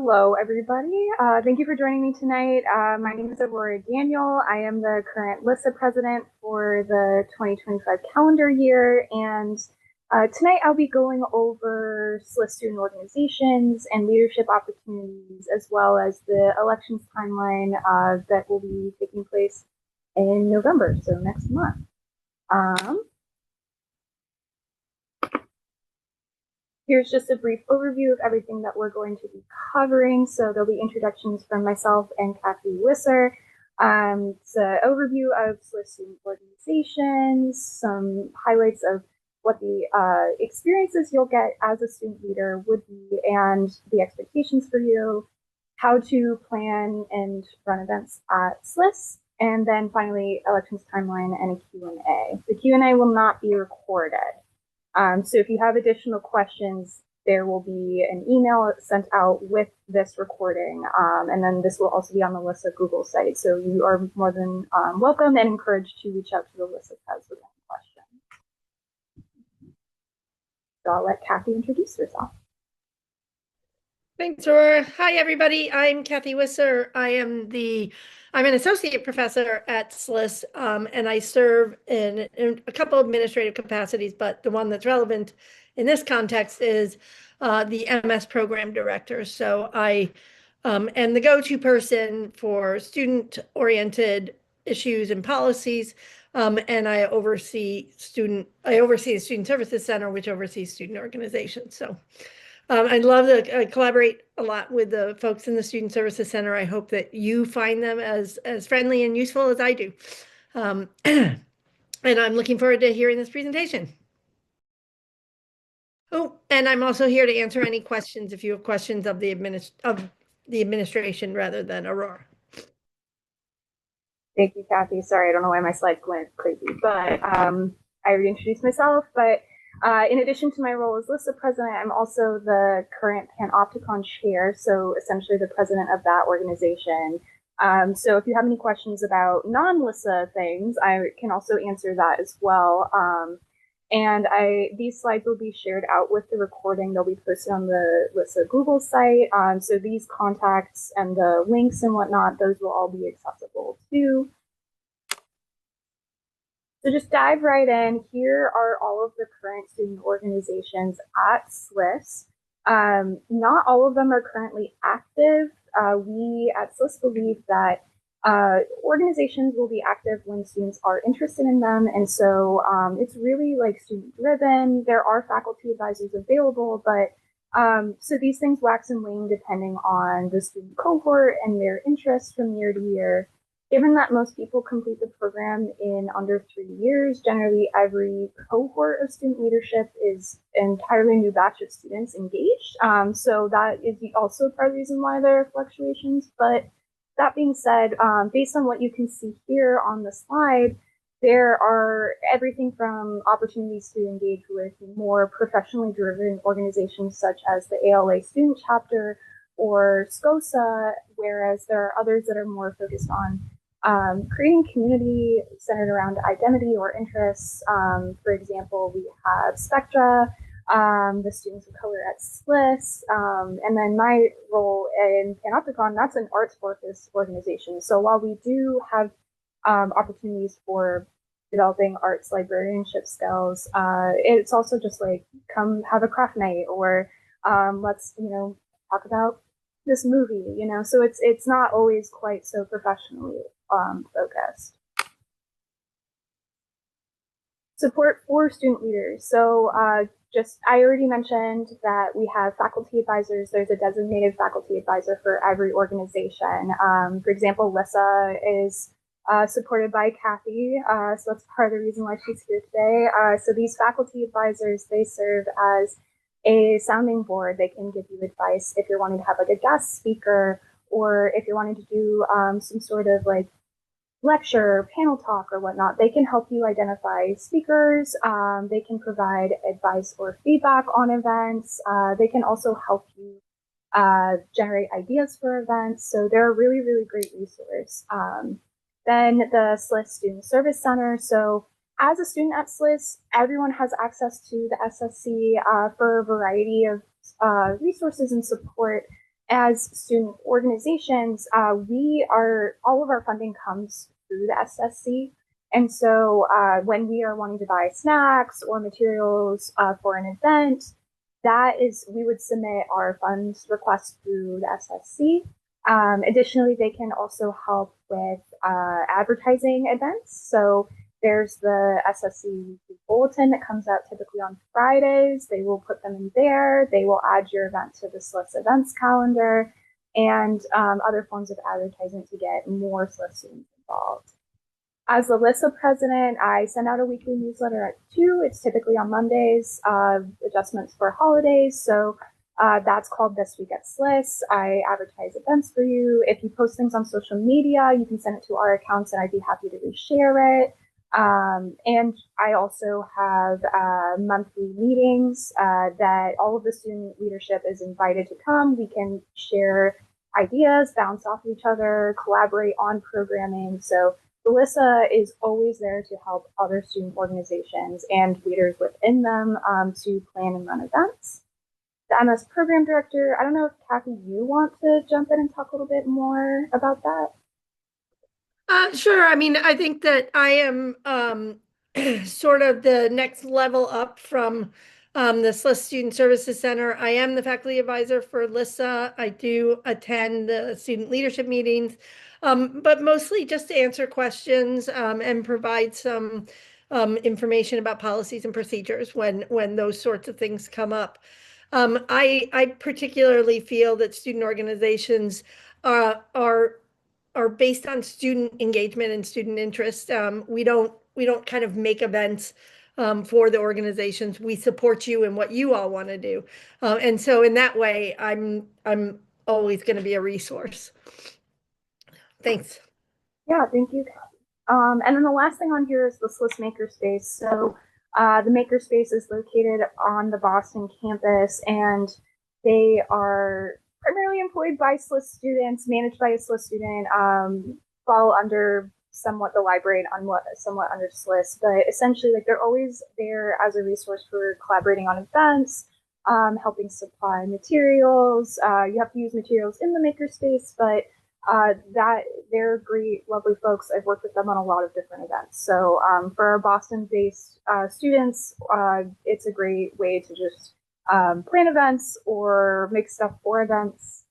Hello, everybody. Thank you for joining me tonight. My name is Aurora Daniel. I am the current LISA president for the 2025 calendar year. And tonight I'll be going over SLIS student organizations and leadership opportunities, as well as the elections timeline that will be taking place in November, so next month. Here's just a brief overview of everything that we're going to be covering. So there'll be introductions from myself and Kathy Wisser. It's an overview of SLIS student organizations, some highlights of what the experiences you'll get as a student leader would be, and the expectations for you, how to plan and run events at SLIS, and then finally elections timeline and a Q&A. The Q&A will not be recorded. So if you have additional questions, there will be an email sent out with this recording, and then this will also be on the LISA Google site. So you are more than welcome and encouraged to reach out to the LISA Pez with any questions. So I'll let Kathy introduce herself. Thanks, Aurora. Hi, everybody. I'm Kathy Wisser. I'm an associate professor at SLIS, and I serve in a couple administrative capacities, but the one that's relevant in this context is the MS program director. So I am the go-to person for student-oriented issues and policies, and I oversee the Student Services Center, which oversees student organizations. So I'd love to collaborate a lot with the folks in the Student Services Center. I hope that you find them as friendly and useful as I do. And I'm looking forward to hearing this presentation. Oh, and I'm also here to answer any questions if you have questions of the administration rather than Aurora. Thank you, Kathy. Sorry, I don't know why my slides went crazy, but I already introduced myself. But in addition to my role as LISA president, I'm also the current Panopticon chair, so essentially the president of that organization. So if you have any questions about non-LISA things, I can also answer that as well. And these slides will be shared out with the recording. They'll be posted on the LISA Google site. So these contacts and the links and whatnot, those will all be accessible too. So just dive right in. Here are all of the current student organizations at SLIS. Not all of them are currently active. We at SLIS believe that organizations will be active when students are interested in them. And so it's really like student driven. There are faculty advisors available, but so these things wax and wane depending on the student cohort and their interests from year to year. Given that most people complete the program in under 3 years, generally every cohort of student leadership is an entirely new batch of students engaged. So that is also part of the reason why there are fluctuations. But that being said, based on what you can see here on the slide, there are everything from opportunities to engage with more professionally driven organizations such as the ALA student chapter or SCOSA, whereas there are others that are more focused on creating community centered around identity or interests. For example, we have Spectra, the Students of Color at SLIS, and then my role in Panopticon, that's an arts-focused organization. So while we do have opportunities for developing arts librarianship skills, it's also just like, come have a craft night, or let's, talk about this movie, so it's not always quite so professionally focused. Support for student leaders. So I already mentioned that we have faculty advisors. There's a designated faculty advisor for every organization. For example, LISA is supported by Kathy, so that's part of the reason why she's here today. So these faculty advisors, they serve as a sounding board. They can give you advice if you're wanting to have like a guest speaker, or if you're wanting to do some sort of like lecture, panel talk, or whatnot. They can help you identify speakers. They can provide advice or feedback on events. They can also help you generate ideas for events. So they're a really, really great resource. Then the SLIS Student Service Center. So as a student at SLIS, everyone has access to the SSC for a variety of resources and support. as student organizations, all of our funding comes through the SSC. And so when we are wanting to buy snacks or materials for an event, we would submit our funds request through the SSC. Additionally, they can also help with advertising events. So there's the SSC weekly bulletin that comes out typically on Fridays. They will put them in there. They will add your event to the SLIS events calendar and other forms of advertising to get more SLIS students involved. As the LISA president, I send out a weekly newsletter at 2. It's typically on Mondays, adjustments for holidays. So that's called This Week at SLIS. I advertise events for you. If you post things on social media, you can send it to our accounts and I'd be happy to reshare it. And I also have monthly meetings that all of the student leadership is invited to come. We can share ideas, bounce off of each other, collaborate on programming. So LISA is always there to help other student organizations and leaders within them to plan and run events. The MS program director, I don't know if Kathy, you want to jump in and talk a little bit more about that? Sure. I mean, I think that I am sort of the next level up from the SLIS Student Services Center. I am the faculty advisor for LISA. I do attend the student leadership meetings, but mostly just to answer questions and provide some information about policies and procedures when those sorts of things come up. I particularly feel that student organizations are based on student engagement and student interest. We don't kind of make events for the organizations. We support you in what you all want to do, and so in that way, I'm always going to be a resource. Thanks. Yeah, thank you. And then the last thing on here is the SLIS Makerspace. So the Makerspace is located on the Boston campus, and they are primarily employed by SLIS students, managed by a SLIS student, fall under somewhat the library and somewhat under SLIS. But essentially, like they're always there as a resource for collaborating on events, helping supply materials. You have to use materials in the Makerspace, but that they're great, lovely folks. I've worked with them on a lot of different events. So for our Boston-based students, it's a great way to just plan events or make stuff for events.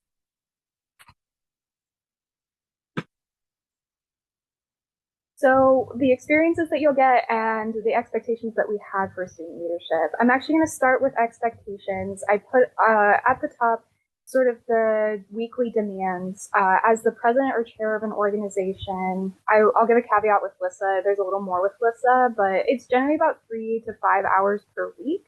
So the experiences that you'll get and the expectations that we had for student leadership. I'm actually going to start with expectations. I put at the top sort of the weekly demands. As the president or chair of an organization, I'll give a caveat with LISA. There's a little more with LISA, but it's generally about 3 to 5 hours per week.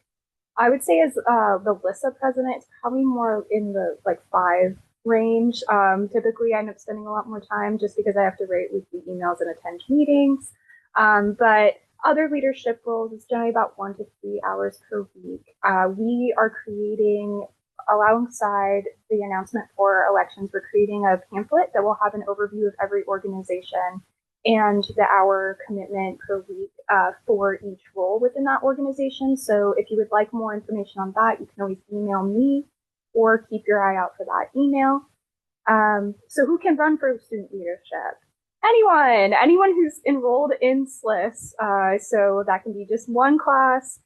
I would say as the LISA president, it's probably more in the like 5 range. Typically, I end up spending a lot more time just because I have to write weekly emails and attend meetings. But other leadership roles, it's generally about 1 to 3 hours per week. We are creating, alongside the announcement for elections, we're creating a pamphlet that will have an overview of every organization and the hour commitment per week for each role within that organization. So if you would like more information on that, you can always email me or keep your eye out for that email. So who can run for student leadership? Anyone who's enrolled in SLIS. So that can be just one class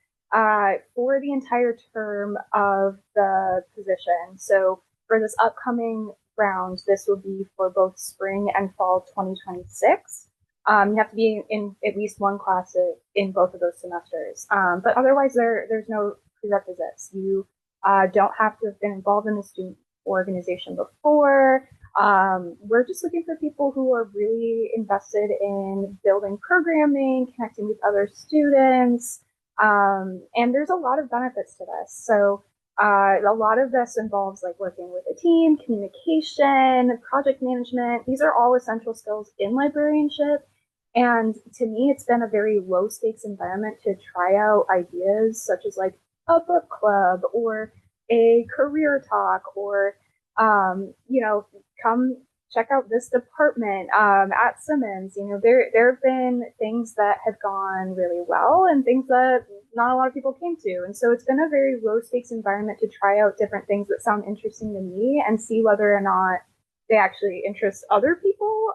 for the entire term of the position. So for this upcoming round, this will be for both spring and fall 2026. You have to be in at least one class in both of those semesters. But otherwise, there's no prerequisites. You don't have to have been involved in a student organization before. We're just looking for people who are really invested in building programming, connecting with other students. And there's a lot of benefits to this. So a lot of this involves like working with a team, communication, project management. These are all essential skills in librarianship. And to me, it's been a very low stakes environment to try out ideas such as like a book club or a career talk or, come check out this department at Simmons. You know, there have been things that have gone really well and things that not a lot of people came to. And so it's been a very low stakes environment to try out different things that sound interesting to me and see whether or not they actually interest other people.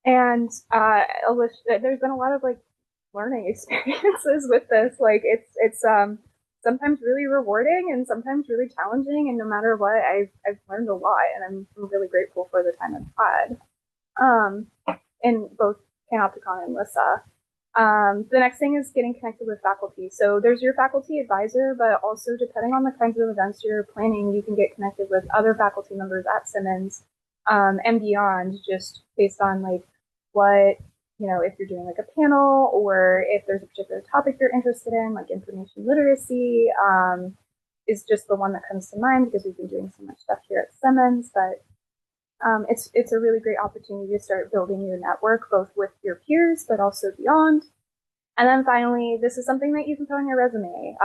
And there's been a lot of like learning experiences with this. Like it's sometimes really rewarding and sometimes really challenging. And no matter what, I've learned a lot, and I'm really grateful for the time I've had in both Panopticon and LISA. The next thing is getting connected with faculty. So there's your faculty advisor, but also depending on the kinds of events you're planning, you can get connected with other faculty members at Simmons and beyond, just based on like what, you know, if you're doing like a panel or if there's a particular topic you're interested in, like information literacy is just the one that comes to mind because we've been doing so much stuff here at Simmons. But it's a really great opportunity to start building your network, both with your peers, but also beyond. And then finally, this is something that you can put on your resume.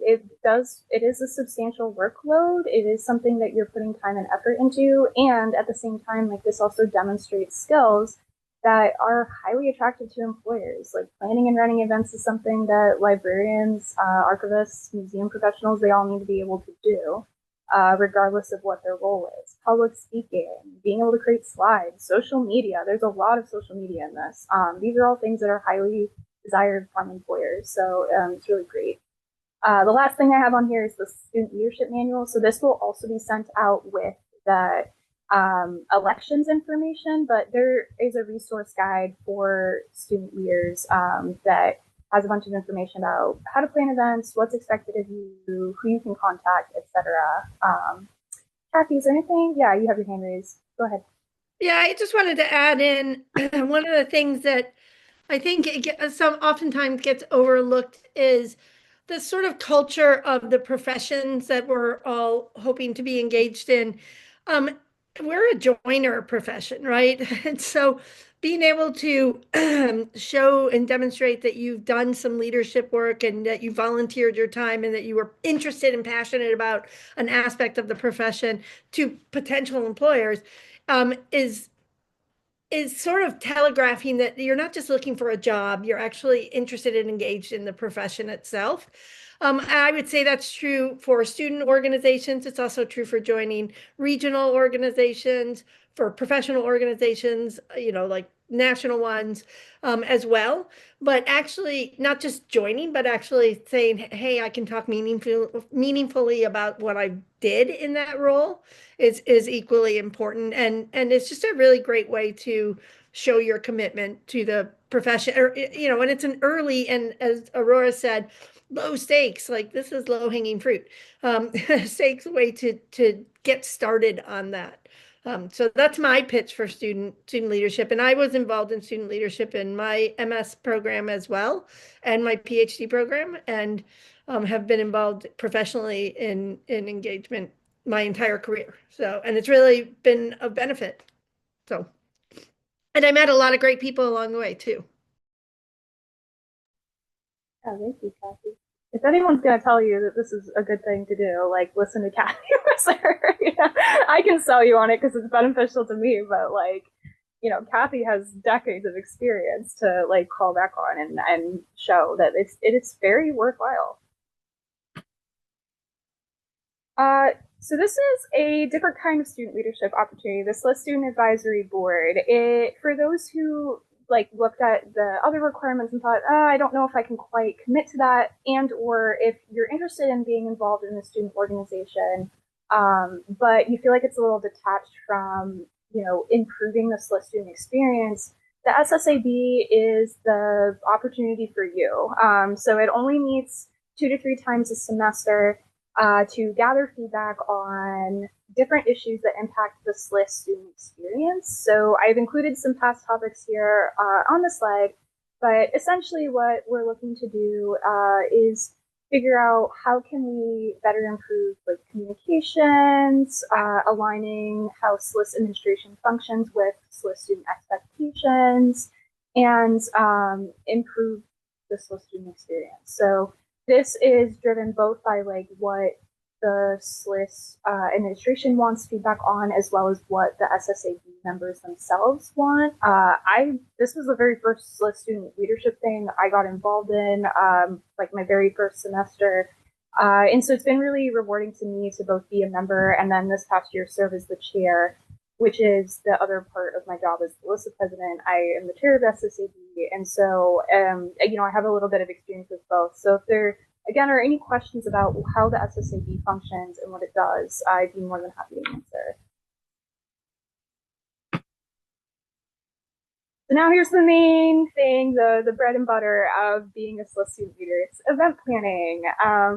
It is a substantial workload. It is something that you're putting time and effort into. And at the same time, like this also demonstrates skills that are highly attractive to employers. Like planning and running events is something that librarians, archivists, museum professionals, they all need to be able to do, regardless of what their role is. Public speaking, being able to create slides, social media. There's a lot of social media in this. These are all things that are highly desired from employers. So it's really great. The last thing I have on here is the student leadership manual. So this will also be sent out with the elections information, but there is a resource guide for student leaders that has a bunch of information about how to plan events, what's expected of you, who you can contact, etc. Kathy, is there anything? Yeah, you have your hand raised. Go ahead. Yeah, I just wanted to add in one of the things that I think some oftentimes gets overlooked is the sort of culture of the professions that we're all hoping to be engaged in. Um, we're a joiner profession, right? And so being able to show and demonstrate that you've done some leadership work and that you volunteered your time and that you were interested and passionate about an aspect of the profession to potential employers is sort of telegraphing that you're not just looking for a job, you're actually interested and engaged in the profession itself. I would say that's true for student organizations. It's also true for joining regional organizations, for professional organizations, you know, like national ones as well. But actually, not just joining, but actually saying, hey, I can talk meaningfully about what I did in that role is equally important. And it's just a really great way to show your commitment to the profession, or, you know, and it's an early, and as Aurora said, low stakes, like this is low hanging fruit, stakes way to get started on that. So that's my pitch for student leadership. And I was involved in student leadership in my MS program as well, and my PhD program, and have been involved professionally in engagement my entire career. So, and it's really been a benefit. So, and I met a lot of great people along the way too. Yeah, thank you, Kathy. If anyone's going to tell you that this is a good thing to do, like listen to Kathy. I can sell you on it because it's beneficial to me, but like, you know, Kathy has decades of experience to like call back on and show that it's very worthwhile. So this is a different kind of student leadership opportunity. This SLIS Student Advisory Board. It for those who like looked at the other requirements and thought, I don't know if I can quite commit to that, and or if you're interested in being involved in a student organization, but you feel like it's a little detached from, you know, improving the SLIS student experience. The SSAB is the opportunity for you. So it only meets 2 to 3 times a semester to gather feedback on different issues that impact the SLIS student experience. So I've included some past topics here on the slide, but essentially what we're looking to do is figure out how can we better improve like communications, aligning how SLIS administration functions with SLIS student expectations, and improve the SLIS student experience. So this is driven both by like what the SLIS administration wants feedback on, as well as what the SSAB members themselves want. This was the very first SLIS student leadership thing I got involved in, like my very first semester. And so it's been really rewarding to me to both be a member and then this past year serve as the chair, which is the other part of my job as the LISA president. I am the chair of SSAB, and so I have a little bit of experience with both. So if there again are any questions about how the SSAB functions and what it does, I'd be more than happy to answer. So now here's the main thing, the bread and butter of being a SLIS student leader. It's event planning.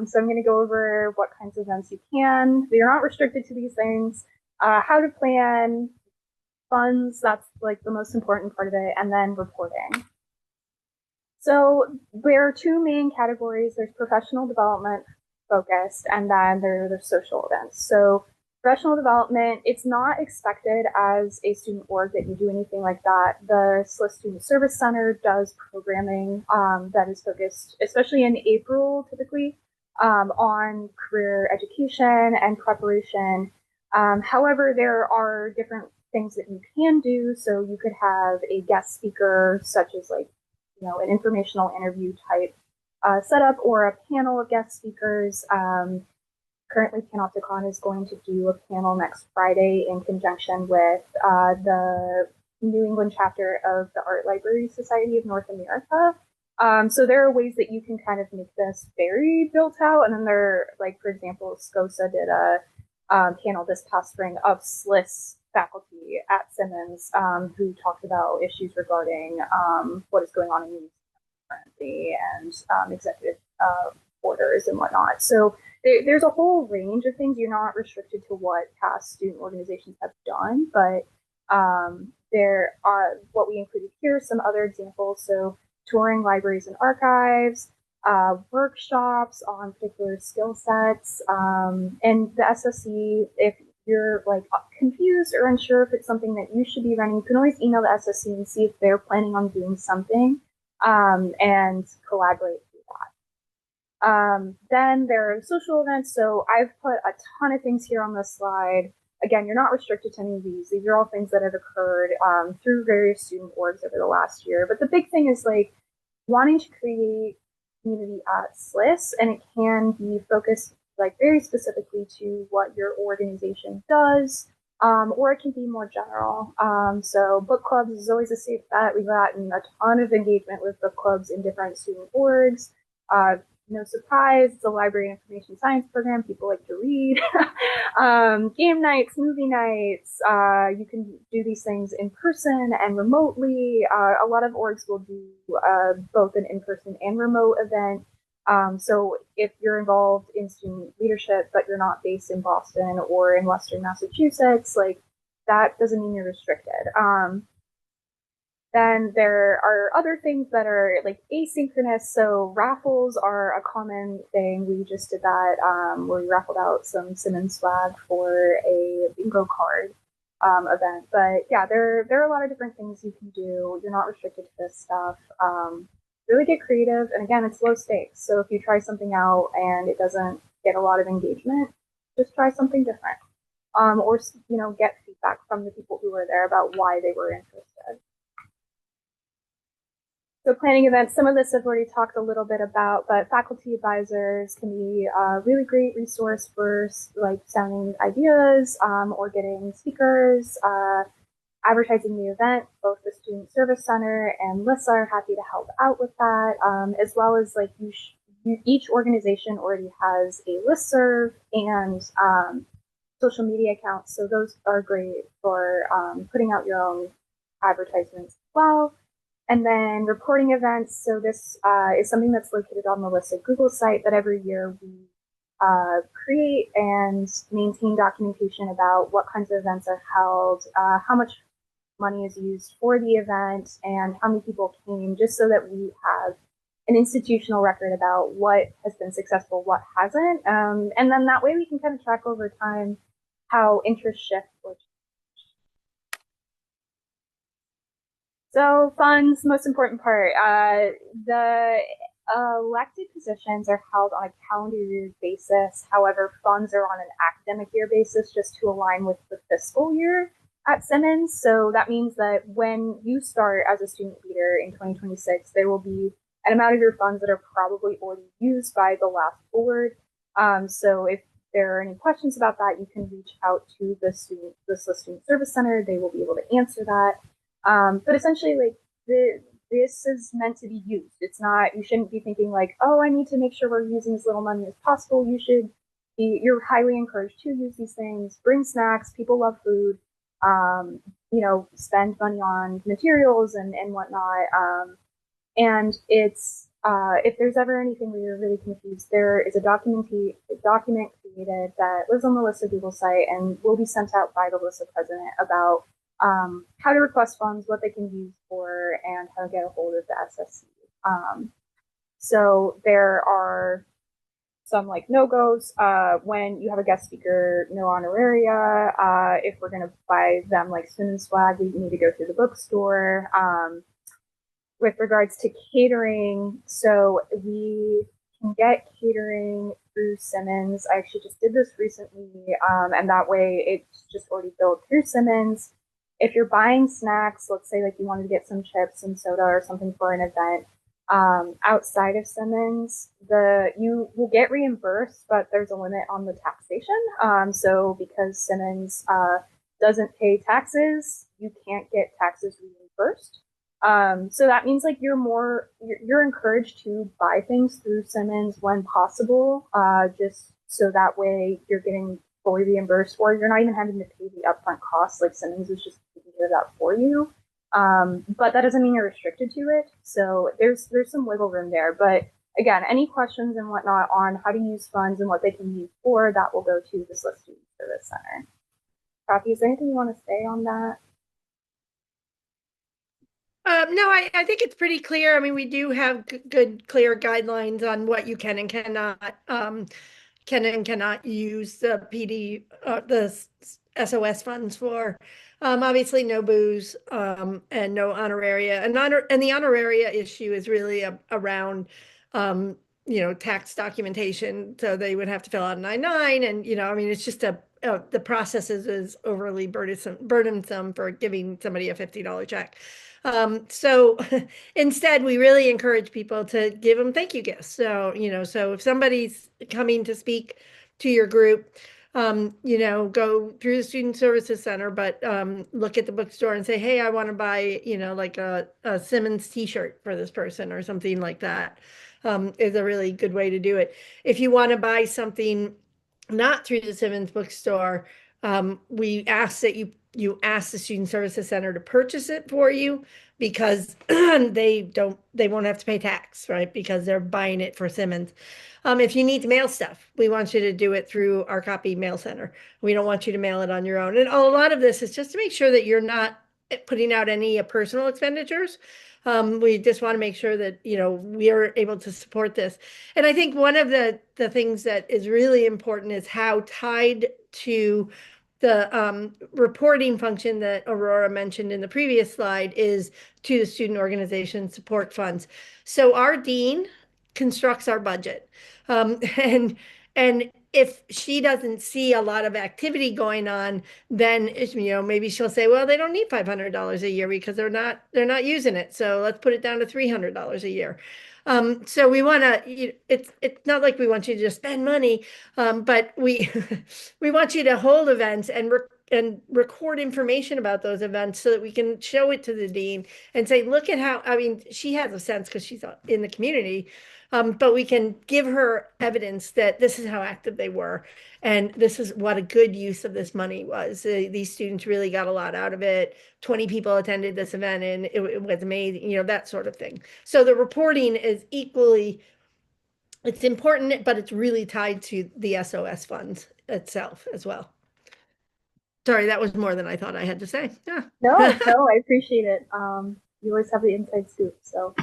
So I'm going to go over what kinds of events you can. You're not restricted to these things. How to plan, funds, that's like the most important part of it, and then reporting. So there are two main categories. There's professional development focused, and then there's social events. So professional development, it's not expected as a student org that you do anything like that. The SLIS Student Service Center does programming that is focused, especially in April, typically, on career education and preparation. However, there are different things that you can do. So you could have a guest speaker, such as like, an informational interview type setup, or a panel of guest speakers. Currently, Panopticon is going to do a panel next Friday in conjunction with the New England chapter of the Art Library Society of North America. So there are ways that you can kind of make this very built out. And then like, for example, SCOSA did a panel this past spring of SLIS faculty at Simmons who talked about issues regarding what is going on in the currently and executive orders and whatnot. So there's a whole range of things. You're not restricted to what past student organizations have done, but there are what we included here, some other examples. So touring libraries and archives, workshops on particular skill sets, and the SSC, if you're like confused or unsure if it's something that you should be running, you can always email the SSC and see if they're planning on doing something and collaborate through that. Then there are social events. So I've put a ton of things here on this slide. Again, you're not restricted to any of these. These are all things that have occurred through various student orgs over the last year. But the big thing is like wanting to create community at SLIS, and it can be focused like very specifically to what your organization does, or it can be more general. So book clubs is always a safe bet. We've gotten a ton of engagement with book clubs in different student orgs. No surprise, it's a library information science program. People like to read. Game nights, movie nights. You can do these things in person and remotely. A lot of orgs will do both an in-person and remote event. So if you're involved in student leadership, but you're not based in Boston or in Western Massachusetts, like that doesn't mean you're restricted. Then there are other things that are like asynchronous. So raffles are a common thing. We just did that where we raffled out some Simmons swag for a bingo card event. But yeah, there are a lot of different things you can do. You're not restricted to this stuff. Really get creative. And again, it's low stakes. So if you try something out and it doesn't get a lot of engagement, just try something different. Or get feedback from the people who were there about why they were interested. So planning events, some of this I've already talked a little bit about, but faculty advisors can be a really great resource for like sounding ideas or getting speakers, advertising the event. Both the Student Service Center and LISA are happy to help out with that, as well as like each organization already has a listserv and social media accounts. So those are great for putting out your own advertisements as well. And then reporting events. So this is something that's located on the LISA Google site that every year we create and maintain documentation about what kinds of events are held, how much money is used for the event, and how many people came, just so that we have an institutional record about what has been successful, what hasn't. And then that way we can kind of track over time how interest shifts or so funds, most important part. The Elected positions are held on a calendar year basis. However, funds are on an academic year basis just to align with the fiscal year at Simmons. So that means that when you start as a student leader in 2026, there will be an amount of your funds that are probably already used by the last board. So if there are any questions about that, you can reach out to the Student Service Center. They will be able to answer that. But essentially, like this is meant to be used. It's not, you shouldn't be thinking like, oh, I need to make sure we're using as little money as possible. You're highly encouraged to use these things. Bring snacks. People love food. Um, spend money on materials and whatnot. And if there's ever anything where you're really confused, there is a document created that lives on the LISA Google site and will be sent out by the LISA president about how to request funds, what they can use for, and how to get a hold of the SSC. So there are some like no-goes when you have a guest speaker, no honoraria. If we're going to buy them like Simmons swag, we need to go through the bookstore. With regards to catering, so we can get catering through Simmons. I actually just did this recently, and that way it's just already billed through Simmons. If you're buying snacks, let's say like you wanted to get some chips and soda or something for an event, outside of Simmons, you will get reimbursed, but there's a limit on the taxation. So because Simmons doesn't pay taxes, you can't get taxes reimbursed. So that means like you're encouraged to buy things through Simmons when possible, just so that way you're getting fully reimbursed, or you're not even having to pay the upfront costs. Like Simmons is just taking care of that for you. But that doesn't mean you're restricted to it. So there's some wiggle room there. But again, any questions and whatnot on how to use funds and what they can use for, that will go to the SLIS Student Service Center. Kathy, is there anything you want to say on that? No, I think it's pretty clear. I mean, we do have good, clear guidelines on what you can and cannot use the SOS funds for. Obviously, no booze and no honoraria. And the honoraria issue is really around tax documentation. So they would have to fill out a 99, and I mean, it's just the process is overly burdensome for giving somebody a $50 check. So instead, we really encourage people to give them thank you gifts. So, so if somebody's coming to speak to your group, go through the Student Services Center, but look at the bookstore and say, hey, I want to buy, like a Simmons t-shirt for this person or something like that, is a really good way to do it. If you want to buy something not through the Simmons bookstore, we ask that you ask the Student Services Center to purchase it for you, because they won't have to pay tax, right? Because they're buying it for Simmons. If you need to mail stuff, we want you to do it through our copy mail center. We don't want you to mail it on your own. And a lot of this is just to make sure that you're not putting out any personal expenditures. We just want to make sure that, we are able to support this. And I think one of the things that is really important is how tied to the reporting function that Aurora mentioned in the previous slide is to the student organization support funds. So our dean constructs our budget. And if she doesn't see a lot of activity going on, then maybe she'll say, well, they don't need $500 a year because they're not using it. So let's put it down to $300 a year. So we want to, it's not like we want you to just spend money, but we we want you to hold events and record information about those events so that we can show it to the dean and say, look at how, I mean, she has a sense because she's in the community, but we can give her evidence that this is how active they were. And this is what a good use of this money was. These students really got a lot out of it. 20 people attended this event and it was amazing, that sort of thing. So the reporting is it's important, but it's really tied to the SOS funds itself as well. Sorry, that was more than I thought I had to say. Yeah. No, I appreciate it. You always have the inside scoop. So,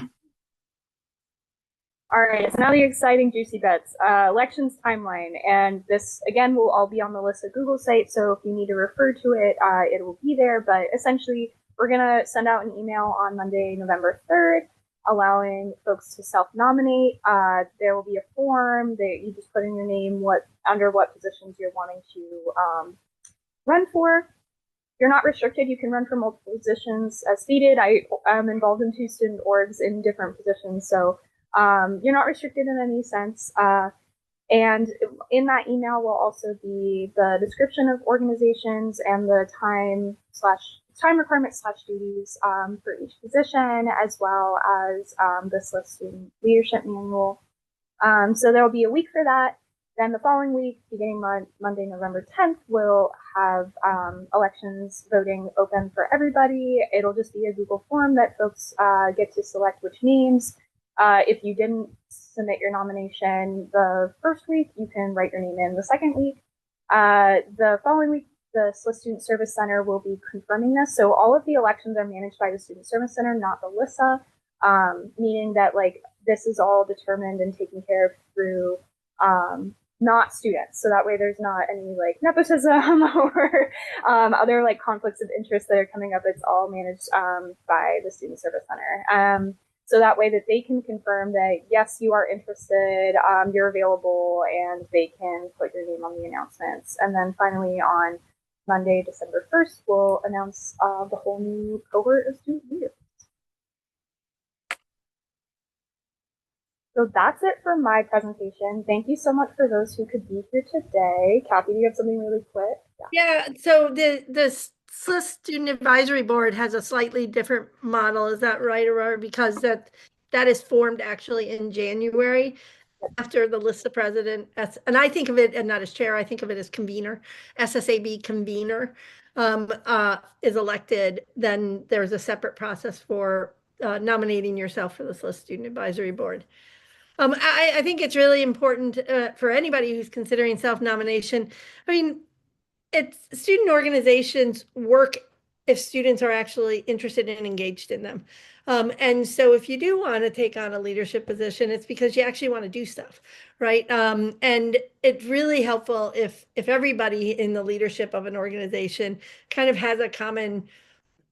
all right. So now the exciting juicy bets. Elections timeline, and this again will all be on the LISA Google site. So if you need to refer to it, it will be there. But essentially, we're gonna send out an email on Monday, November 3rd. allowing folks to self-nominate. There will be a form that you just put in your name, what under what positions you're wanting to run for. You're not restricted. You can run for multiple positions. As stated, I am involved in 2 student orgs in different positions, so you're not restricted in any sense. And in that email will also be the description of organizations and the time requirements / duties for each position, as well as the SLIS student leadership manual. So there will be a week for that. Then the following week, beginning Monday, November 10th, we'll have elections voting open for everybody. It'll just be a Google form that folks get to select which names. If you didn't submit your nomination the first week, you can write your name in the second week. The following week, the SLIS Student Service Center will be confirming this. So all of the elections are managed by the Student Service Center, not the LISA, meaning that like this is all determined and taken care of through not students. So that way there's not any like nepotism or other like conflicts of interest that are coming up. It's all managed by the Student Service Center. So that way that they can confirm that, yes, you are interested, you're available, and they can put your name on the announcements. And then finally on Monday, December 1st, we'll announce the whole new cohort of student leaders. So that's it for my presentation. Thank you so much for those who could be here today. Kathy, do you have something really quick? Yeah, so the SLIS Student Advisory Board has a slightly different model. Is that right, Aurora? Because that is formed actually in January after the list of president, and I think of it, and not as chair, I think of it as convener, SSAB convener is elected. Then there's a separate process for nominating yourself for the SLIS Student Advisory Board. I think it's really important for anybody who's considering self-nomination. I mean, it's student organizations work if students are actually interested and engaged in them. And so if you do want to take on a leadership position, it's because you actually want to do stuff, right? And it's really helpful if everybody in the leadership of an organization kind of has a common,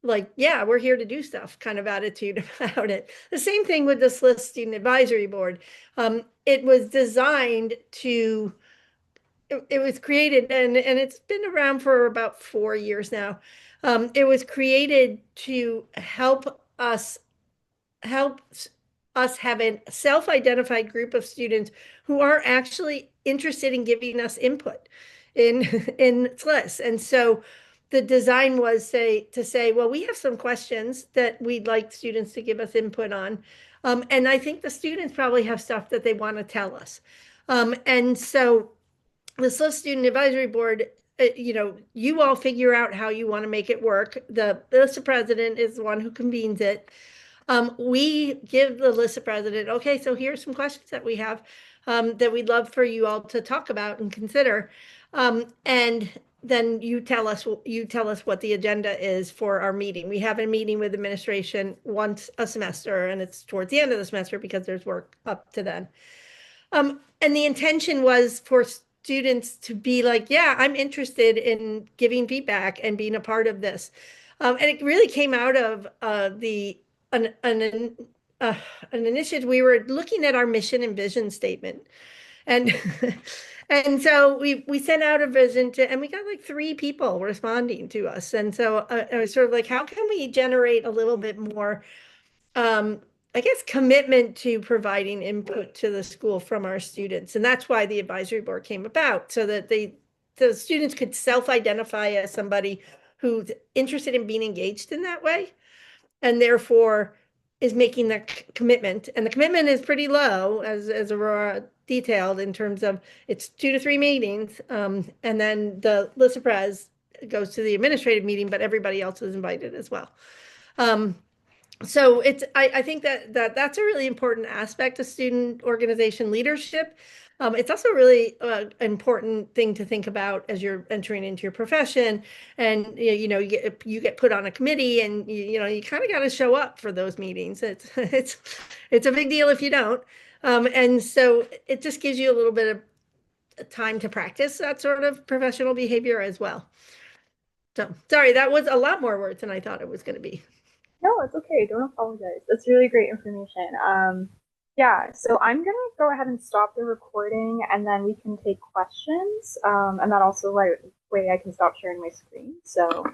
like, yeah, we're here to do stuff kind of attitude about it. The same thing with the SLIS Student Advisory Board. It was designed to it was created, and it's been around for about 4 years now. It was created to help us have a self-identified group of students who are actually interested in giving us input in in SLIS. And so the design was to say, well, we have some questions that we'd like students to give us input on. And I think the students probably have stuff that they want to tell us. And so the SLIS Student Advisory Board, you all figure out how you want to make it work. The LISA president is the one who convenes it. We give the LISA president, okay, so here's some questions that we have that we'd love for you all to talk about and consider. And then you tell us what the agenda is for our meeting. We have a meeting with administration once a semester, and it's towards the end of the semester because there's work up to then. And the intention was for students to be like, yeah, I'm interested in giving feedback and being a part of this. And it really came out of an initiative. We were looking at our mission and vision statement. And and so we sent out a vision and we got like 3 people responding to us. And so I was sort of like, how can we generate a little bit more I guess, commitment to providing input to the school from our students. And that's why the advisory board came about, so that the students could self-identify as somebody who's interested in being engaged in that way, and therefore is making that commitment. And the commitment is pretty low, as Aurora detailed, in terms of it's 2 to 3 meetings. And then the LISA Pres goes to the administrative meeting, but everybody else is invited as well. So I think that's a really important aspect of student organization leadership. It's also a really important thing to think about as you're entering into your profession, and you get put on a committee, and you kind of got to show up for those meetings. It's a big deal if you don't, and so it just gives you a little bit of time to practice that sort of professional behavior as well. So sorry, that was a lot more words than I thought it was going to be. No, it's okay. Don't apologize. That's really great information. Yeah, so I'm gonna go ahead and stop the recording and then we can take questions. And that also way I can stop sharing my screen. So